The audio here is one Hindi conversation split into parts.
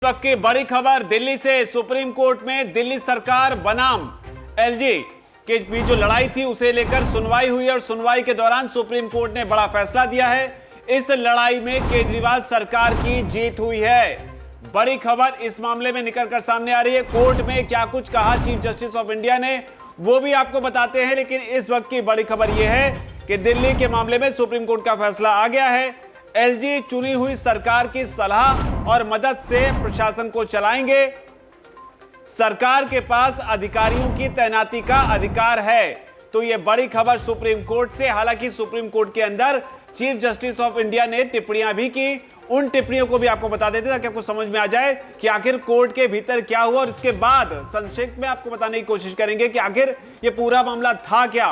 वक्त की बड़ी खबर दिल्ली से। सुप्रीम कोर्ट में दिल्ली सरकार बनाम एलजी के बीच जो लड़ाई थी उसे लेकर सुनवाई हुई और सुनवाई के दौरान सुप्रीम कोर्ट ने बड़ा फैसला दिया है। इस लड़ाई में केजरीवाल सरकार की जीत हुई है। बड़ी खबर इस मामले में निकलकर सामने आ रही है। कोर्ट में क्या कुछ कहा चीफ जस्टिस ऑफ इंडिया ने वो भी आपको बताते हैं, लेकिन इस वक्त की बड़ी खबर यह है कि दिल्ली के मामले में सुप्रीम कोर्ट का फैसला आ गया है। एलजी चुनी हुई सरकार की सलाह और मदद से प्रशासन को चलाएंगे। सरकार के पास अधिकारियों की तैनाती का अधिकार है। तो यह बड़ी खबर सुप्रीम कोर्ट से। हालांकि सुप्रीम कोर्ट के अंदर चीफ जस्टिस ऑफ इंडिया ने टिप्पणियां भी की। उन टिप्पणियों को भी आपको बता देते ताकि आपको समझ में आ जाए कि आखिर कोर्ट के भीतर क्या हुआ, और इसके बाद संक्षिप्त में आपको बताने की कोशिश करेंगे कि आखिर यह पूरा मामला था क्या।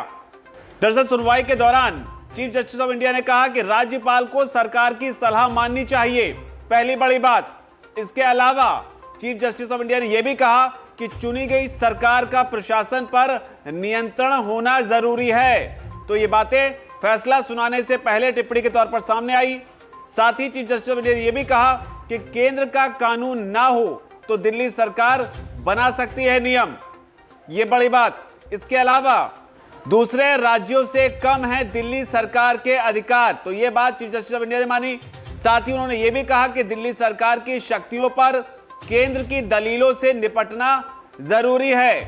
दरअसल सुनवाई के दौरान चीफ जस्टिस ऑफ इंडिया ने कहा कि राज्यपाल को सरकार की सलाह माननी चाहिए, पहली बड़ी बात। इसके अलावा चीफ जस्टिस ऑफ इंडिया ने यह भी कहा कि चुनी गई सरकार का प्रशासन पर नियंत्रण होना जरूरी है। तो ये बातें फैसला सुनाने से पहले टिप्पणी के तौर पर सामने आई। साथ ही चीफ जस्टिस ऑफ इंडिया ने यह भी कहा कि केंद्र का कानून ना हो तो दिल्ली सरकार बना सकती है नियम, यह बड़ी बात। इसके अलावा दूसरे राज्यों से कम है दिल्ली सरकार के अधिकार, तो यह बात चीफ जस्टिस ऑफ इंडिया ने मानी। साथ ही उन्होंने यह भी कहा कि दिल्ली सरकार की शक्तियों पर केंद्र की दलीलों से निपटना जरूरी है।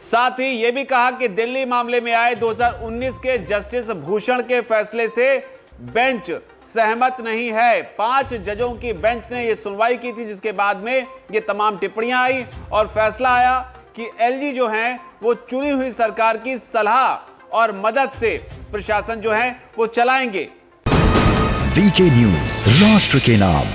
साथ ही यह भी कहा कि दिल्ली मामले में आए 2019 के जस्टिस भूषण के फैसले से बेंच सहमत नहीं है। 5 जजों की बेंच ने यह सुनवाई की थी, जिसके बाद में यह तमाम टिप्पणियां आई और फैसला आया कि एलजी जो हैं वो चुनी हुई सरकार की सलाह और मदद से प्रशासन जो है वो चलाएंगे। वीके न्यूज, राष्ट्र के नाम।